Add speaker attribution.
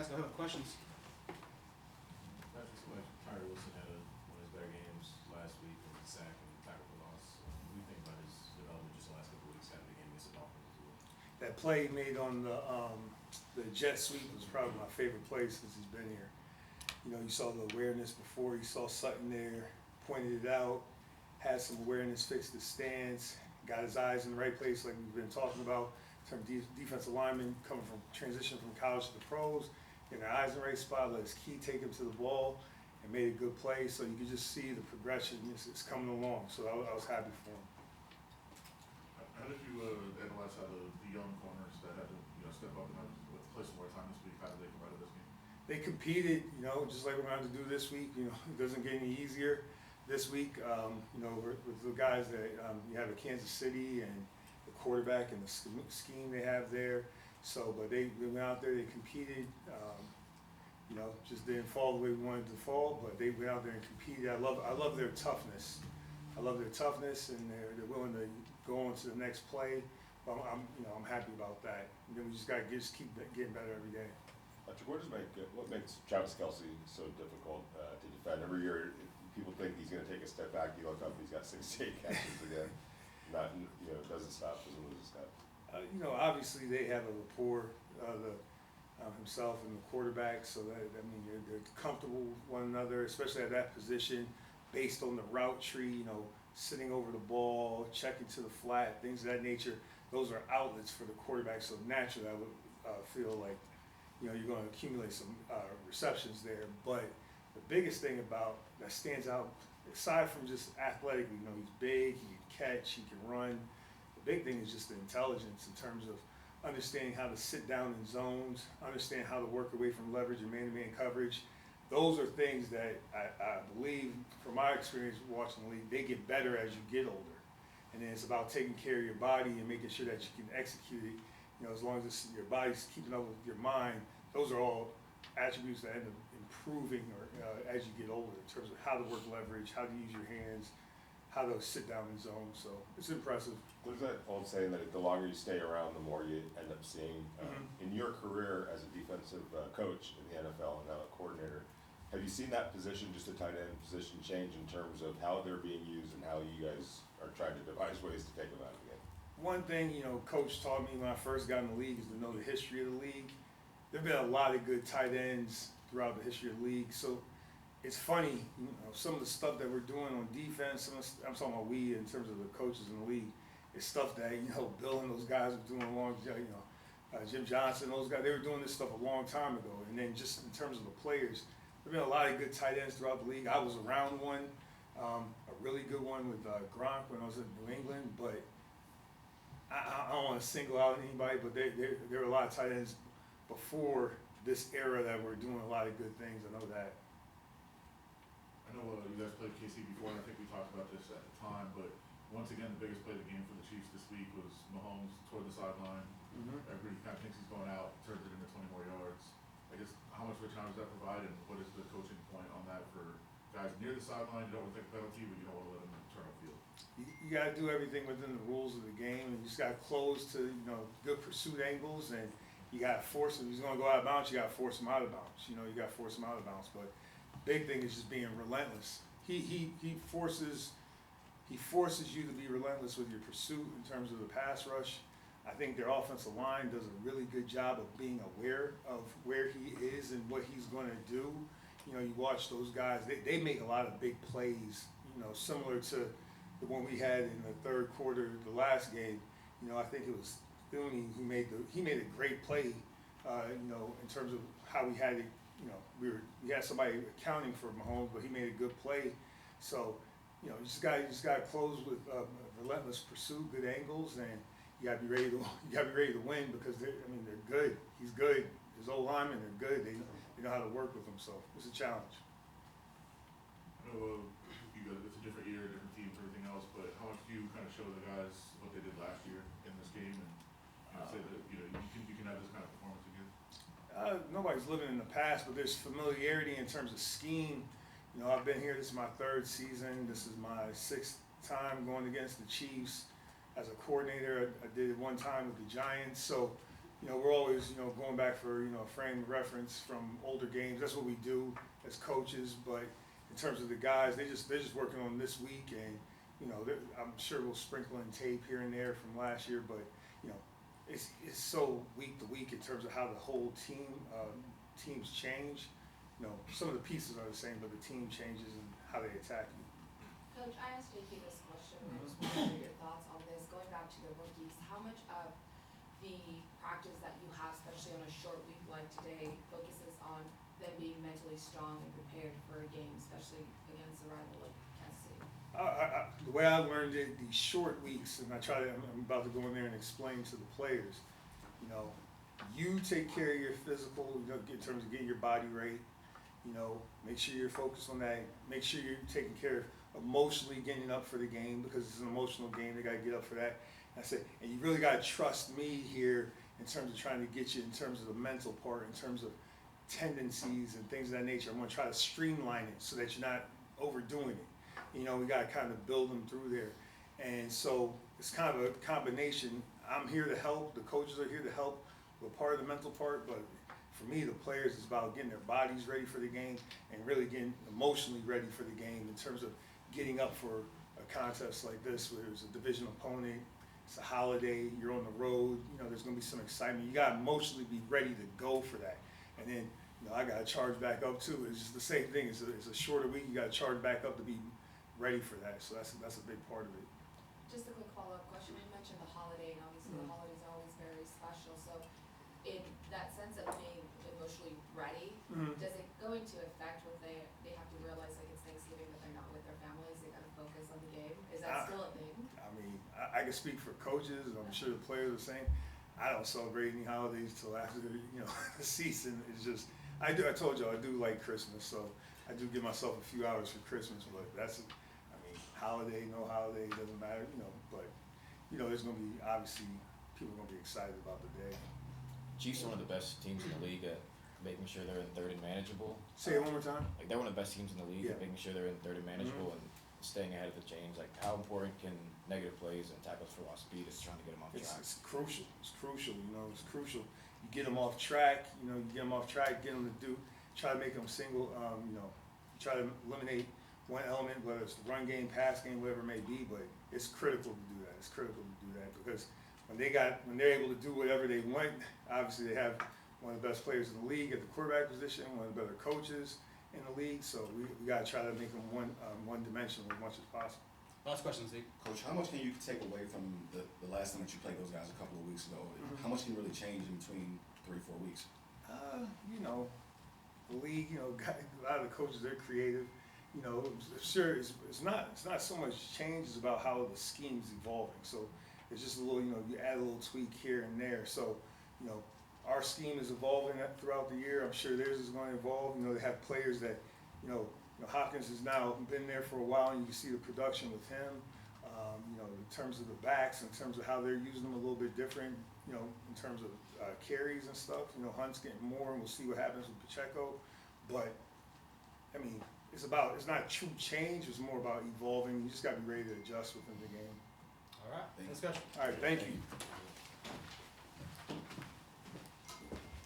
Speaker 1: guys. Go ahead with questions.
Speaker 2: Patrick, so like Tyree Wilson had one of his better games last week with the sack and tackle for loss. What do you think about his development just the last couple of weeks after the game against the Dolphins as well?
Speaker 3: That play he made on the jet sweep was probably my favorite play since he's been here. You know, you saw the awareness before, you saw Sutton there, pointed it out, had some awareness, fixed his stance, got his eyes in the right place like we've been talking about in terms of defensive linemen coming from transition from college to the pros, getting their eyes in the right spot, let his key take him to the ball, and made a good play. So you could just see the progression, it's coming along. So I was happy for him.
Speaker 4: How did you analyze how the young corners that had to step up and play some more time this week? How did they come out of this game?
Speaker 3: They competed, just like we're going to do this week. It doesn't get any easier this week. With the guys that you have at Kansas City and the quarterback and the scheme they have there. So, but they went out there, they competed. Just didn't fall the way we wanted to fall, but they went out there and competed. I love their toughness. I love their toughness, and they're willing to go on to the next play. I'm happy about that. And then we just got to keep getting better every day.
Speaker 5: Patrick, what makes Travis Kelce so difficult to defend? Every year, people think he's going to take a step back. You look up, he's got 68 catches again. Doesn't stop, doesn't lose a step.
Speaker 3: Obviously they have a rapport, himself and the quarterback, so they're comfortable with one another, especially at that position, based on the route tree. Sitting over the ball, checking to the flat, things of that nature. Those are outlets for the quarterback. So naturally, I would feel like you're going to accumulate some receptions there. But the biggest thing about that stands out, aside from just athletically, he's big, he can catch, he can run. The big thing is just the intelligence in terms of understanding how to sit down in zones, understand how to work away from leverage and man-to-man coverage. Those are things that I believe, from my experience watching the league, they get better as you get older. And then it's about taking care of your body and making sure that you can execute it. As long as your body's keeping up with your mind, those are all attributes that end up improving as you get older in terms of how to work leverage, how to use your hands, how to sit down in zones. So it's impressive.
Speaker 5: There's that old saying that the longer you stay around, the more you end up seeing. In your career as a defensive coach in the NFL and now a coordinator, have you seen that position, just a tight end position, change in terms of how they're being used and how you guys are trying to devise ways to take them out of the game?
Speaker 3: One thing, Coach taught me when I first got in the league is to know the history of the league. There have been a lot of good tight ends throughout the history of the league. So it's funny, some of the stuff that we're doing on defense, I'm talking about we in terms of the coaches in the league, it's stuff that, Bill and those guys were doing a long, Jim Johnson, those guys, they were doing this stuff a long time ago. And then just in terms of the players, there have been a lot of good tight ends throughout the league. I was around one, a really good one with Gronk when I was in New England, but I don't want to single out anybody, but there were a lot of tight ends before this era that were doing a lot of good things. I know that.
Speaker 4: I know you guys played KC before, and I think we talked about this at the time, but once again, the biggest play of the game for the Chiefs this week was Mahomes toward the sideline. Everybody kind of thinks he's going out, turns it into 20 more yards. I guess, how much of a challenge does that provide, and what is the coaching point on that for guys near the sideline? You don't want to take a penalty, but you don't want to let them turn upfield.
Speaker 3: You got to do everything within the rules of the game, and you just got to close to good pursuit angles, and you got to force him. If he's going to go out of bounds, you got to force him out of bounds. You got to force him out of bounds. But big thing is just being relentless. He forces you to be relentless with your pursuit in terms of the pass rush. I think their offensive line does a really good job of being aware of where he is and what he's going to do. You watch those guys; they make a lot of big plays. Similar to the one we had in the third quarter, the last game. I think it was Thuney who made a great play. In terms of how we had it. We had somebody accounting for Mahomes, but he made a good play. So, you just got to close with relentless pursuit, good angles, and you got to be ready to win because they're good. He's good. His old linemen are good. They know how to work with him. So it's a challenge.
Speaker 4: I know it's a different year, different teams, everything else, but how much do you kind of show the guys what they did last year in this game and say that you can have this kind of performance again?
Speaker 3: Nobody's living in the past, but there's familiarity in terms of scheme. I've been here. This is my third season. This is my sixth time going against the Chiefs as a coordinator. I did it one time with the Giants. So you know, we're always, you know, going back for, you know, a frame of reference from older games. That's what we do as coaches. But in terms of the guys, they're just working on this week, and you know, I'm sure we'll sprinkle in tape here and there from last year. But you know, it's so week to week in terms of how the whole teams change. You know, some of the pieces are the same, but the team changes and how they attack you.
Speaker 1: Coach, I asked JP this question, and I just want to hear your thoughts on this. Going back to the rookies, how much of the practice that you have, especially on a short week like today, focuses on them being mentally strong and prepared for a game, especially against a rival like Kansas City?
Speaker 3: The way I learned it, these short weeks, and I'm about to go in there and explain to the players, you know, you take care of your physical, you know, in terms of getting your body right, you know, make sure you're focused on that, make sure you're taking care of emotionally getting up for the game, because it's an emotional game, they gotta get up for that. And I said, and you really gotta trust me here in terms of trying to get you in terms of the mental part, in terms of tendencies and things of that nature. I'm gonna try to streamline it so that you're not overdoing it. You know, we gotta kind of build them through there. And so it's kind of a combination. I'm here to help, the coaches are here to help with part of the mental part, but for me, the players is about getting their bodies ready for the game and really getting emotionally ready for the game in terms of getting up for a contest like this where it's a division opponent, it's a holiday, you're on the road, you know, there's gonna be some excitement. You gotta emotionally be ready to go for that. And then, you know, I gotta charge back up too. It's just the same thing. It's a shorter week, you gotta charge back up to be ready for that. So that's a big part of it.
Speaker 1: Just a quick follow-up question. You mentioned the holiday, and obviously the holidays are always very special. So, in that sense of being emotionally ready, does it go into effect when they have to realize like it's Thanksgiving but they're not with their families? They gotta focus on the game. Is that still a thing?
Speaker 3: I mean, I can speak for coaches, and I'm sure the players are the same. I don't celebrate any holidays till after, you know, the season. It's just, I told you I do like Christmas, so I do give myself a few hours for Christmas, but I mean, holiday, no holiday, it doesn't matter, you know, but, you know, there's gonna be, obviously, people are gonna be excited about the day.
Speaker 6: Chiefs are one of the best teams in the league at making sure they're in third and manageable.
Speaker 3: Say it one more time?
Speaker 6: Like, they're one of the best teams in the league
Speaker 3: Yeah.
Speaker 6: at making sure they're in third and manageable and staying ahead of the chains. Like, how important can negative plays and tackles for lost speed is trying to get them off track?
Speaker 3: It's crucial. It's crucial. You know, it's crucial. You get them off track. You know, you get them off track. Get them to try to make them single. You know, try to eliminate one element, whether it's the run game, pass game, whatever it may be. But it's critical to do that. It's critical to do that because when they're able to do whatever they want, obviously they have one of the best players in the league at the quarterback position, one of the better coaches in the league. So we got to try to make them one dimensional as much as possible.
Speaker 7: Last question, Zeke.
Speaker 8: Coach, how much can you take away from the last time that you played those guys a couple of weeks ago? How much can really change in between 3-4 weeks?
Speaker 3: You know, the league, you know, a lot of the coaches, they're creative. You know, sure, it's not so much change, it's about how the scheme's evolving. So it's just a little, you know, you add a little tweak here and there. So, you know, our scheme is evolving throughout the year. I'm sure theirs is going to evolve. You know, they have players that, you know, Hopkins has now been there for a while, and you can see the production with him. You know, in terms of the backs, in terms of how they're using them a little bit different. You know, in terms of carries and stuff. You know, Hunt's getting more, and we'll see what happens with Pacheco. But I mean, it's not true change. It's more about evolving. You just got to be ready to adjust within the game.
Speaker 7: All right.
Speaker 8: Thank you.
Speaker 7: Discussion.
Speaker 3: All right, thank you.